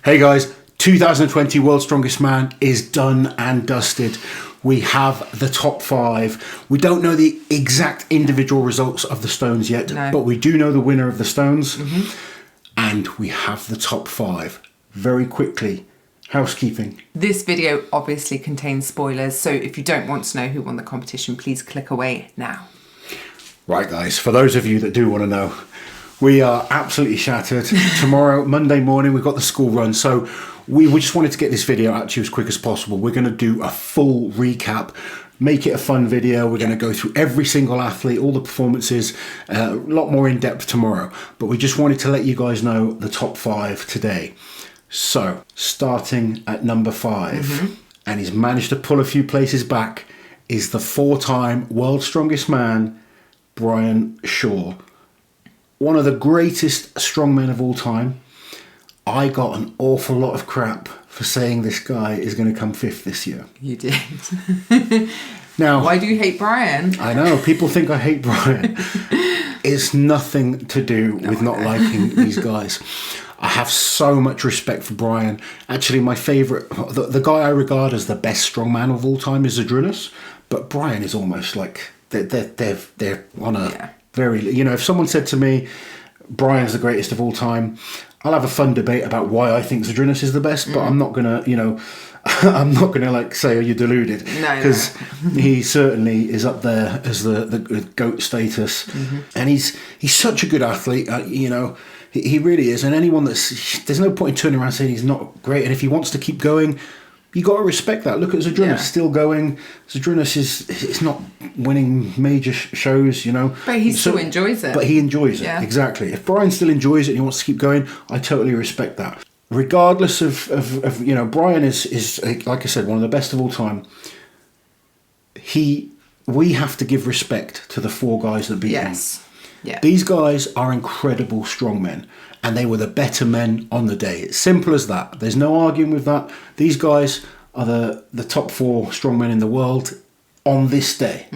Hey guys, 2020 World's Strongest Man is done and dusted. We have the top 5. We don't know the exact individual results of the stones yet, but we do know the winner of the stones. And we have the top 5. Very quickly, housekeeping. This video obviously contains spoilers, so if you don't want to know who won the competition, please click away now. Right guys, for those of you that do want to know, we are absolutely shattered. Tomorrow, Monday morning, we've got the school run. So we just wanted to get this video out to you as quick as possible. We're going to do a full recap, make it a fun video. We're going to go through every single athlete, all the performances, a lot more in depth tomorrow. But we just wanted to let you guys know the top 5 today. So starting at number 5, and he's managed to pull a few places back, is the 4-time World's Strongest Man, Brian Shaw. One of the greatest strongmen of all time. I got an awful lot of crap for saying this guy is going to come 5th this year. You did. Now, why do you hate Brian? I know, people think I hate Brian. It's nothing to do with not liking these guys. I have so much respect for Brian. Actually, my favourite, the guy I regard as the best strongman of all time is Adrinas, but Brian is almost like they're on a very, you know, if someone said to me, Brian's the greatest of all time, I'll have a fun debate about why I think Zadrunas is the best, but I'm not gonna, you know, I'm not gonna like say, "Are you deluded?" Because he certainly is up there as the GOAT status, and he's such a good athlete. You know, he really is. And anyone there's no point in turning around saying he's not great. And if he wants to keep going, you got to respect that. Look at Zadrunas, still going. Zadrunas is not winning major shows, you know. But he still enjoys it. But he enjoys it, exactly. If Brian still enjoys it and he wants to keep going, I totally respect that. Regardless of you know, Brian is like I said, one of the best of all time. We have to give respect to the 4 guys that beat him. Yeah. These guys are incredible strongmen, and they were the better men on the day. It's simple as that. There's no arguing with that. These guys are the top 4 strongmen in the world on this day.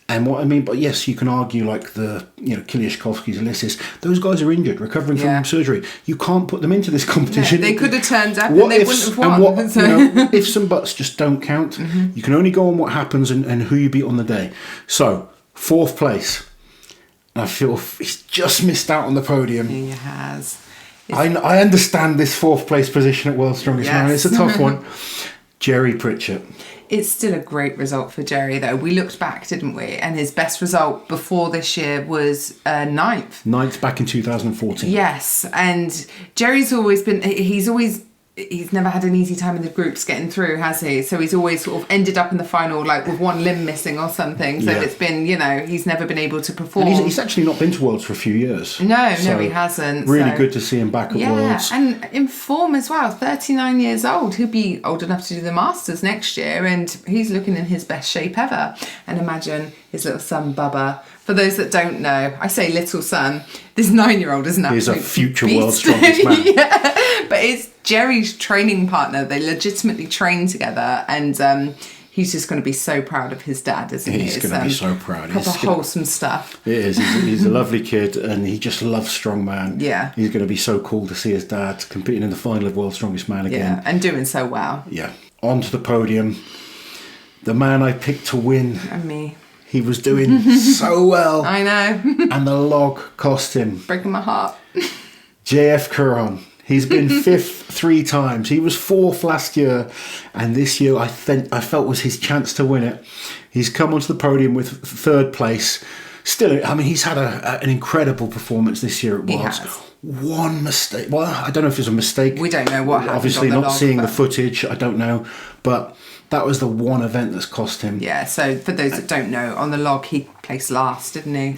And what I mean, but yes, you can argue like the, you know, Kiliashkovskis, Ulysses, those guys are injured, recovering from surgery. You can't put them into this competition. They could have turned up and they wouldn't have won. And you know, ifs and buts just don't count. You can only go on what happens and who you beat on the day. So, 4th place. I feel he's just missed out on the podium. He has. I understand this 4th place position at World's Strongest Man. It's a tough one. Jerry Pritchett. It's still a great result for Jerry, though. We looked back, didn't we? And his best result before this year was 9th. 9th back in 2014. Yes, and Jerry's always been, he's never had an easy time in the groups getting through, has he? So he's always sort of ended up in the final like with one limb missing or something. So it's been, you know, he's never been able to perform. And he's actually not been to Worlds for a few years. No, he hasn't. Really good to see him back at Worlds. And in form as well. 39 years old. He'll be old enough to do the Masters next year, and he's looking in his best shape ever. And imagine his little son Bubba. For those that don't know, I say little son. This 9-year-old is an absolute He's a future beast. World's Strongest Man. But it's Jerry's training partner. They legitimately train together, and he's just going to be so proud of his dad, isn't he? He's going to be so proud. Proper wholesome stuff. It is. He's a lovely kid, and he just loves strongman. Yeah. He's going to be so cool to see his dad competing in the final of World's Strongest Man again. Yeah, and doing so well. Yeah. Onto the podium. The man I picked to win. And me. He was doing so well. I know. And the log cost him. Breaking my heart. JF Curran. He's been 5th 3 times. He was 4th last year, and this year I felt was his chance to win it. He's come onto the podium with 3rd place. Still, I mean, he's had an incredible performance this year at Worlds. He has. One mistake. Well, I don't know if it was a mistake. We don't know what happened. Obviously, on the not log, seeing the footage, I don't know. But that was the one event that's cost him. Yeah, so for those that don't know, on the log he placed last, didn't he?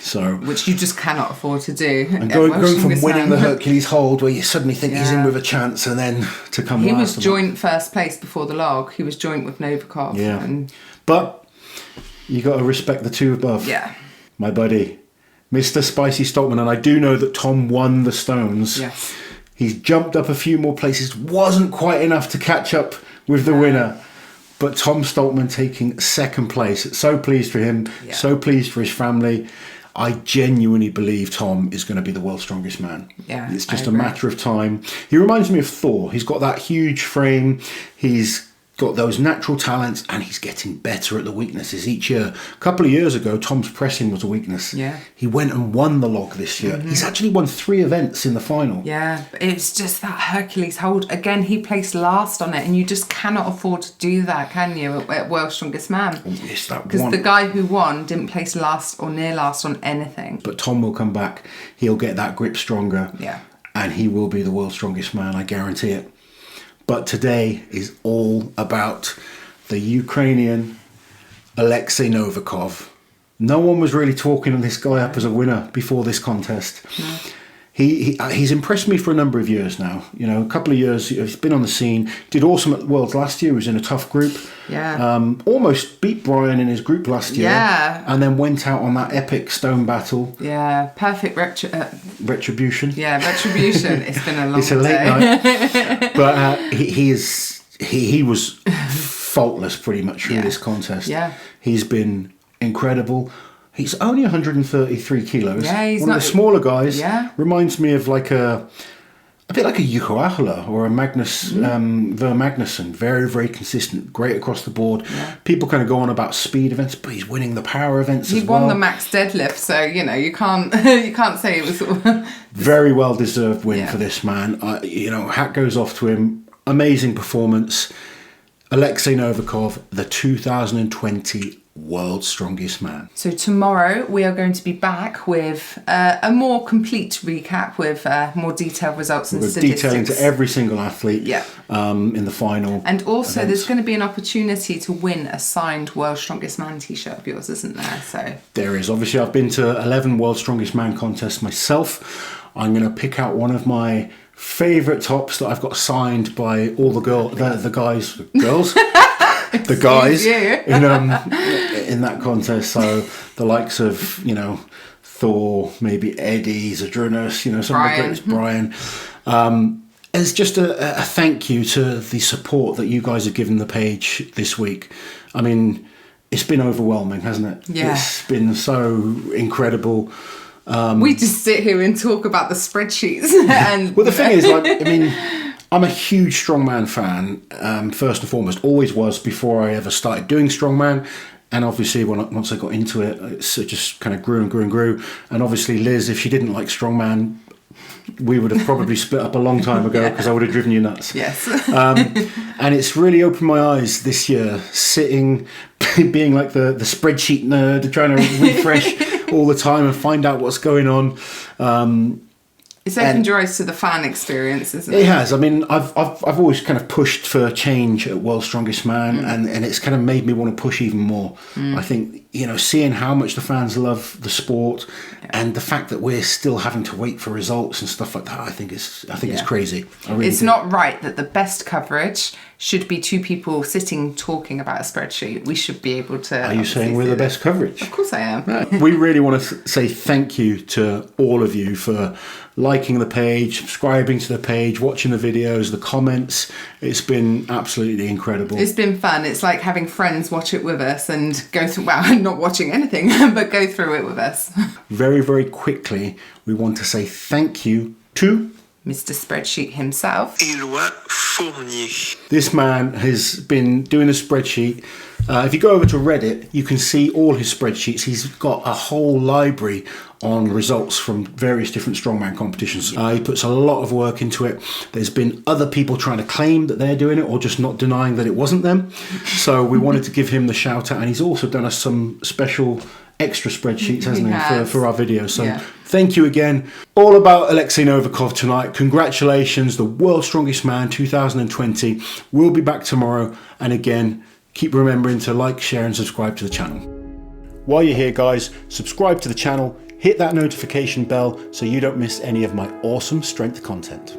So which you just cannot afford to do. And going from winning the Hercules hold, where you suddenly think he's in with a chance, and then to come last. He was joint 1st place before the log. He was joint with Novikov. Yeah. But you got to respect the 2 above. Yeah. My buddy, Mr. Spicy Stoltman, and I do know that Tom won the stones. Yes. He's jumped up a few more places. Wasn't quite enough to catch up with the winner. But Tom Stoltman taking 2nd place. So pleased for him. Yeah. So pleased for his family. I genuinely believe Tom is going to be the world's strongest man. Yeah, it's just a matter of time. He reminds me of Thor. He's got that huge frame. He's got those natural talents, and he's getting better at the weaknesses each year. A couple of years ago, Tom's pressing was a weakness. Yeah. He went and won the log this year. He's actually won 3 events in the final. Yeah, it's just that Hercules hold. Again, he placed last on it, and you just cannot afford to do that, can you, at World's Strongest Man? It's that Because one. the guy who won didn't place last or near last on anything. But Tom will come back. He'll get that grip stronger. Yeah. And he will be the world's strongest man, I guarantee it. But today is all about the Ukrainian Alexei Novikov. No one was really talking this guy up as a winner before this contest. No. He's impressed me for a number of years now. You know, a couple of years he's been on the scene. Did awesome at Worlds last year. He was in a tough group. Yeah. Almost beat Brian in his group last year. Yeah. And then went out on that epic stone battle. Yeah. Perfect Retribution. Yeah, retribution. It's been a long day. It's a late night. But he was faultless pretty much through this contest. Yeah. He's been incredible. He's only 133 kilos. Yeah, he's one not of the smaller guys. Yeah. Reminds me of like a bit like a Juho Ahola or a Magnus Ver Magnusson. Very, very consistent. Great across the board. Yeah. People kind of go on about speed events, but he's winning the power events as well. He won the max deadlift, so you know you can't say it was sort of very well deserved win Yeah. for this man. Hat goes off to him. Amazing performance. Alexei Novikov, the 2020 World's Strongest Man. So tomorrow we are going to be back with a more complete recap with more detailed results and With statistics. detail into every single athlete Yeah. in the final. And also events. there's going to be an opportunity to win a signed World's Strongest Man t-shirt of yours, isn't there? So There is. Obviously, I've been to 11 World's Strongest Man contests myself. I'm going to pick out one of my favourite tops that I've got signed by all the girls, the guys in that contest. So the likes of, Thor, maybe Eddie, Zadrunas, some of the greatest, Brian. As just a thank you to the support that you guys have given the page this week. I mean, it's been overwhelming, hasn't it? Yeah. It's been so incredible. we just sit here and talk about the spreadsheets. And Well, the thing is, I'm a huge Strongman fan, first and foremost. Always was before I ever started doing Strongman. And obviously, once I got into it, it just kind of grew and grew and grew. And obviously, Liz, if she didn't like Strongman, we would have probably split up a long time ago because I would have driven you nuts. Yes. And it's really opened my eyes this year, sitting, being like the spreadsheet nerd, trying to refresh all the time and find out what's going on. It's opened your eyes to the fan experience, isn't it? It has. I mean, I've always kind of pushed for change at World's Strongest Man, and it's kind of made me want to push even more. I think, seeing how much the fans love the sport and the fact that we're still having to wait for results and stuff like that, I think it's crazy. I really It's do. not right that the best coverage should be two people sitting talking about a spreadsheet. We should be able to... Are you saying we're the best coverage? Of course I am. We really want to say thank you to all of you for liking the page, subscribing to the page, watching the videos, the comments. It's been absolutely incredible. It's been fun. It's like having friends watch it with us and go through, not watching anything, but go through it with us. Very, very quickly, we want to say thank you to Mr. Spreadsheet himself. Éloi Fournier. this man. Has been doing a spreadsheet. If you go over to Reddit, you can see all his spreadsheets. He's got a whole library on results from various different strongman competitions. He puts a lot of work into it. There's been other people trying to claim that they're doing it or just not denying that it wasn't them. So we wanted to give him the shout out, and he's also done us some special extra spreadsheets, hasn't he, has. for our videos. So Yeah. thank you again. All about Alexei Novikov tonight. Congratulations, the World's Strongest Man 2020. We'll be back tomorrow, and again, keep remembering to like, share and subscribe to the channel. While you're here, guys, subscribe to the channel, hit that notification bell so you don't miss any of my awesome strength content.